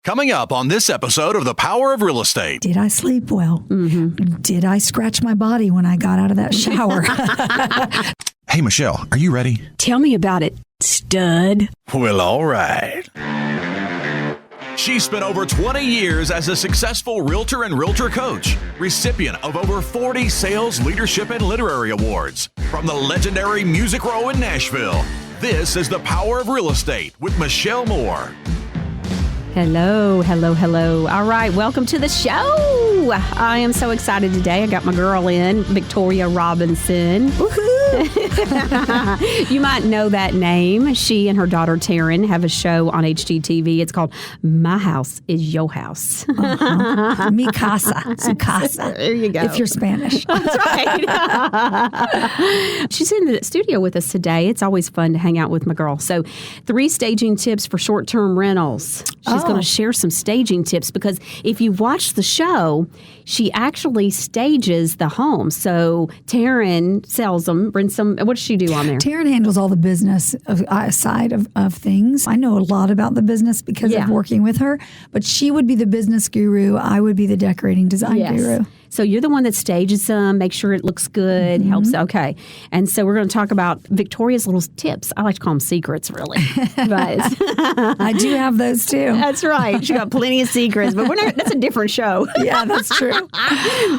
Coming up on this episode of The Power of Real Estate. Did I sleep well? Mm-hmm. Did I scratch my body when I got out of that shower? Hey, Michelle, are you ready? Tell me about it, stud. Well, all right. She spent over 20 years as a successful realtor and realtor coach, recipient of over 40 sales, leadership, and literary awards from the legendary Music Row in Nashville. This is The Power of Real Estate with Michelle Moore. Hello, hello, hello. All right, welcome to the show. I am so excited today. I got my girl in, Victoria Robinson. Woohoo! You might know that name. She and her daughter Taryn have a show on HGTV. It's called My House is Your House. Mi casa, su casa. There you go. If you're Spanish. That's right. She's in the studio with us today. It's always fun to hang out with my girl. So 3 staging tips for short-term rentals. She's going to share some staging tips because if you watch the show, she actually stages the home. So Taryn sells them, brings some. What does she do on there? Taryn handles all the business side of things. I know a lot about the business because of working with her, but she would be the business guru. I would be the decorating design guru. So you're the one that stages them, make sure it looks good, helps. Okay. And so we're going to talk about Victoria's little tips. I like to call them secrets, really. But I do have those too. That's right. She got plenty of secrets, but that's a different show. Yeah, that's true.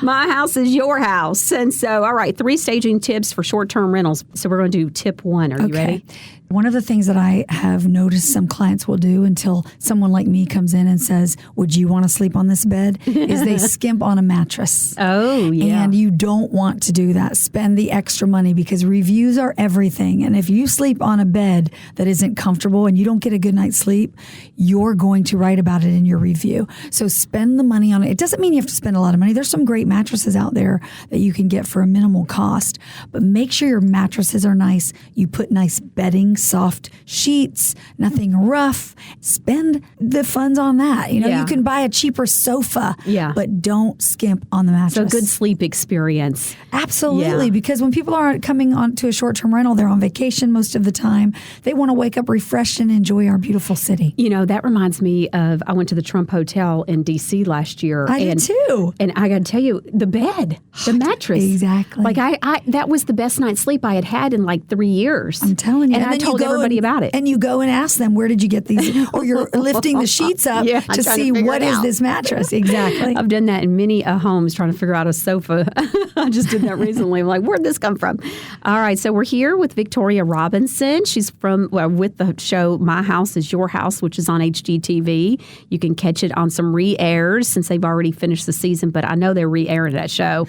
My house is your house. And so, all right, 3 staging tips for short-term rentals. So we're going to do tip 1. Are you ready? One of the things that I have noticed some clients will do until someone like me comes in and says, would you want to sleep on this bed? Is they skimp on a mattress. Oh, yeah. And you don't want to do that. Spend the extra money because reviews are everything. And if you sleep on a bed that isn't comfortable and you don't get a good night's sleep, you're going to write about it in your review. So spend the money on it. It doesn't mean you have to spend a lot of money. There's some great mattresses out there that you can get for a minimal cost. But make sure your mattresses are nice. You put nice bedding, soft sheets, nothing rough. Spend the funds on that. You know, you can buy a cheaper sofa, but don't skimp on the mattress. So good sleep experience. Absolutely, because when people are coming on to a short-term rental, they're on vacation most of the time. They want to wake up refreshed and enjoy our beautiful city. You know, that reminds me of, I went to the Trump Hotel in D.C. last year. I did too. And I got to tell you, the bed, the mattress. Exactly. Like I that was the best night's sleep I had in like 3 years. I'm telling you. And I told everybody about it. And you go and ask them, where did you get these? Or you're lifting the sheets up to see what is this mattress. Exactly. I've done that in many homes trying to figure out a sofa. I just did that recently. I'm like, where'd this come from? All right. So we're here with Victoria Robinson. She's with the show My House is Your House, which is on HGTV. You can catch it on some re-airs since they've already finished the season, but I know they're re-airing that show.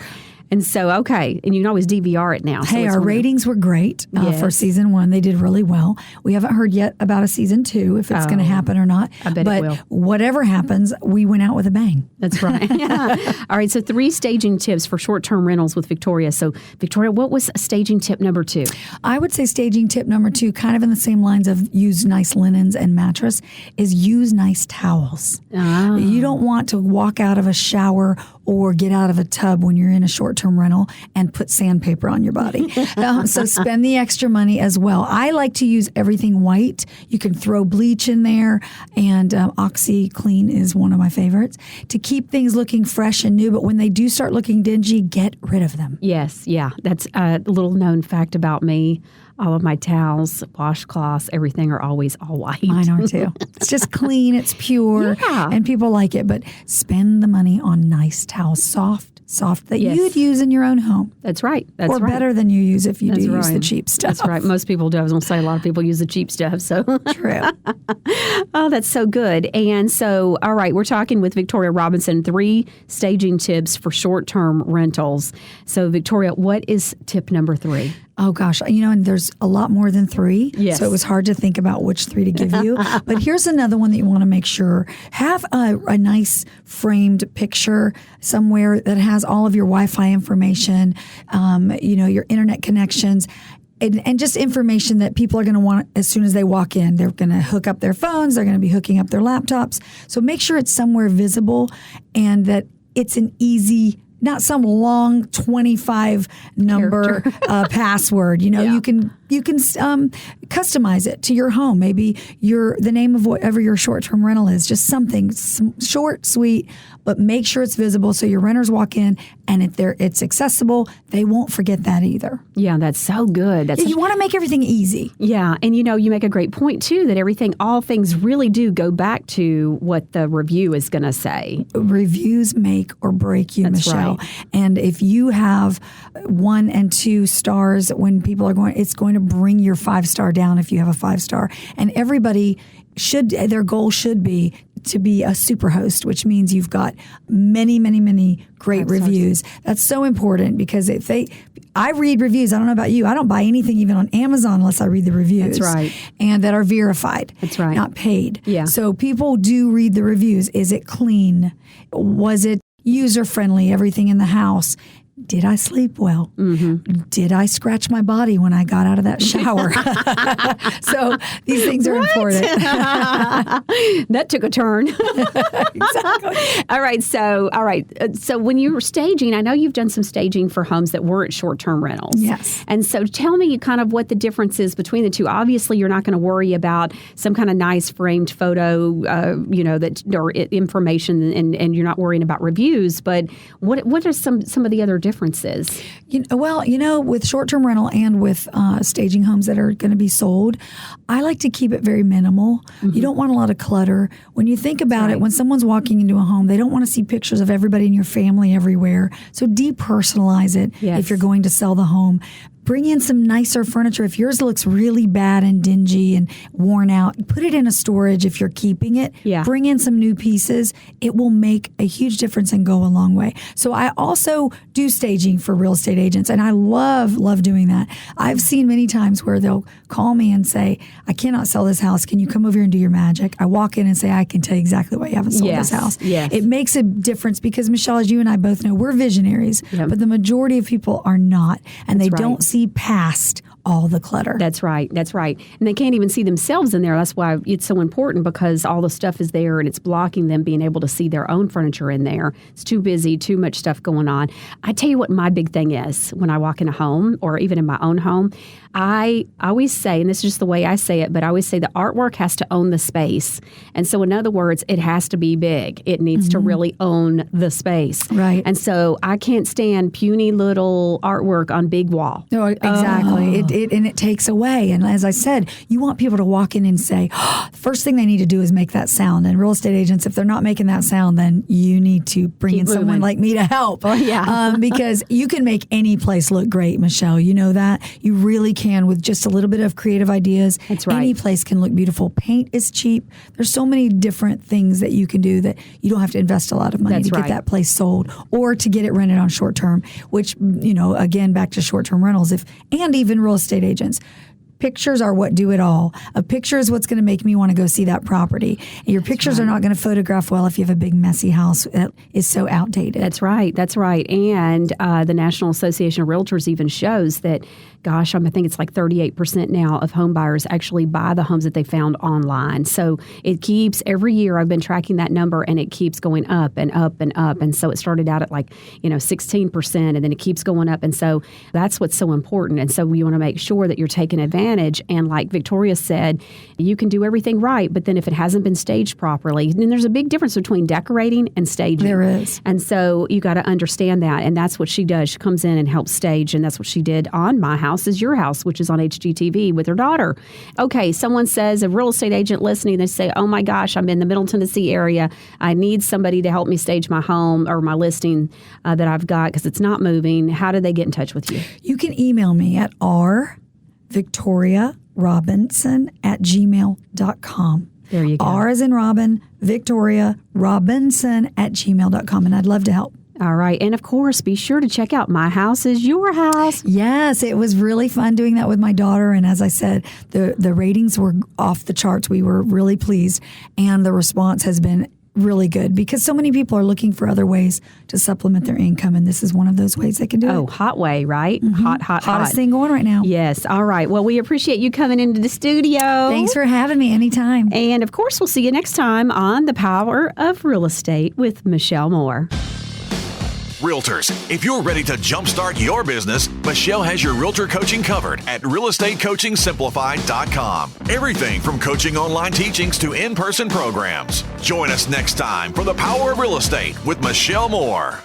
And so, okay, and you can always DVR it now. Hey, so our ratings were great for season 1. They did really well. We haven't heard yet about a season 2, if it's going to happen or not. I bet it will. But whatever happens, we went out with a bang. That's right. All right, so 3 staging tips for short-term rentals with Victoria. So, Victoria, what was staging tip number 2? I would say staging tip number 2, kind of in the same lines of use nice linens and mattress, is use nice towels. Oh. You don't want to walk out of a shower or get out of a tub when you're in a short-term rental and put sandpaper on your body. So spend the extra money as well. I like to use everything white. You can throw bleach in there, and OxyClean is one of my favorites to keep things looking fresh and new. But when they do start looking dingy, get rid of them. Yes, yeah. That's a little known fact about me. All of my towels, washcloths, everything are always all white. Mine are too. It's just clean, it's pure, and people like it. But spend the money on nice towels, soft that you would use in your own home. That's right. Or better than you use if you do use the cheap stuff. That's right. Most people do. I was going to say a lot of people use the cheap stuff. So true. Oh, that's so good. And so, all right, we're talking with Victoria Robinson, 3 staging tips for short-term rentals. So, Victoria, what is tip number 3? Oh, gosh. You know, and there's a lot more than 3. Yes. So it was hard to think about which 3 to give you. But here's another one that you want to make sure. Have a nice framed picture somewhere that has all of your Wi-Fi information, your internet connections. And just information that people are going to want as soon as they walk in. They're going to hook up their phones. They're going to be hooking up their laptops. So make sure it's somewhere visible and that it's an easy, not some long 25 number password. You can You can customize it to your home. Maybe the name of whatever your short-term rental is, just something short, sweet, but make sure it's visible so your renters walk in and if it's accessible, they won't forget that either. Yeah, that's so good. You want to make everything easy. Yeah, and you make a great point too that all things really do go back to what the review is going to say. Reviews make or break you, That's Michelle. right. And if you have 1 and 2 stars when people are going, it's going to bring your 5-star down if you have a 5-star. And everybody their goal should be to be a super host, which means you've got many, many, many great reviews. That's so important because I read reviews. I don't know about you. I don't buy anything even on Amazon unless I read the reviews. That's right. And that are verified. That's right. Not paid. Yeah. So people do read the reviews. Is it clean? Was it user friendly? Everything in the house? Did I sleep well? Mm-hmm. Did I scratch my body when I got out of that shower? So these things are important. That took a turn. Exactly. All right. So when you were staging, I know you've done some staging for homes that weren't short-term rentals. Yes. And so tell me kind of what the difference is between the two. Obviously, you're not going to worry about some kind of nice framed photo, or information, and you're not worrying about reviews. But what are some of the other differences? With short-term rental and with staging homes that are going to be sold, I like to keep it very minimal. Mm-hmm. You don't want a lot of clutter. When you think about it, when someone's walking into a home, they don't want to see pictures of everybody in your family everywhere. So depersonalize it if you're going to sell the home. Bring in some nicer furniture. If yours looks really bad and dingy and worn out, put it in a storage if you're keeping it. Yeah. Bring in some new pieces. It will make a huge difference and go a long way. So I also do staging for real estate agents, and I love doing that. I've seen many times where they'll call me and say, I cannot sell this house. Can you come over here and do your magic? I walk in and say, I can tell you exactly why you haven't sold this house. Yes. It makes a difference because, Michelle, as you and I both know, we're visionaries, but the majority of people are not, and they don't see past all the clutter. That's right. And they can't even see themselves in there. That's why it's so important, because all the stuff is there and it's blocking them being able to see their own furniture in there. It's too busy, too much stuff going on. I tell you what my big thing is when I walk in a home or even in my own home. I always say, and this is just the way I say it, but I always say the artwork has to own the space. And so in other words, it has to be big. It needs to really own the space. Right. And so I can't stand puny little artwork on big wall. No, exactly. It takes away. And as I said, you want people to walk in and say, the first thing they need to do is make that sound. And real estate agents, if they're not making that sound, then you need to bring in someone like me to help. Oh, yeah. Because you can make any place look great, Michelle. You know that. You really can with just a little bit of creative ideas. That's right. Any place can look beautiful. Paint is cheap. There's so many different things that you can do that you don't have to invest a lot of money to get that place sold or to get it rented on short term, which, again, back to short term rentals, and even real estate agents. Pictures are what do it all. A picture is what's going to make me want to go see that property. And your pictures are not going to photograph well if you have a big messy house that is so outdated. That's right. And the National Association of Realtors even shows that, I think it's like 38% now of home buyers actually buy the homes that they found online. So it keeps, every year I've been tracking that number, and it keeps going up and up and up. And so it started out at 16%, and then it keeps going up. And so that's what's so important. And so we want to make sure that you're taking advantage. And like Victoria said, you can do everything right, but then if it hasn't been staged properly, then there's a big difference between decorating and staging. There is. And so you got to understand that. And that's what she does. She comes in and helps stage. And that's what she did on My House Is Your House, which is on HGTV with her daughter. Okay, someone says, a real estate agent listening, they say, oh my gosh, I'm in the Middle Tennessee area. I need somebody to help me stage my home or my listing that I've got because it's not moving. How do they get in touch with you? You can email me at rvictoriarobinson@gmail.com. There you go. R as in Robin, Victoria Robinson@gmail.com, and I'd love to help. All right. And of course, be sure to check out My House Is Your House. Yes, it was really fun doing that with my daughter. And as I said, the ratings were off the charts. We were really pleased. And the response has been really good because so many people are looking for other ways to supplement their income. And this is one of those ways they can do it. Oh, hot way, right? Mm-hmm. Hottest thing going right now. Yes. All right. Well, we appreciate you coming into the studio. Thanks for having me anytime. And of course, we'll see you next time on The Power of Real Estate with Michelle Moore. Realtors, if you're ready to jumpstart your business, Michelle has your realtor coaching covered at realestatecoachingsimplified.com. Everything from coaching online teachings to in-person programs. Join us next time for The Power of Real Estate with Michelle Moore.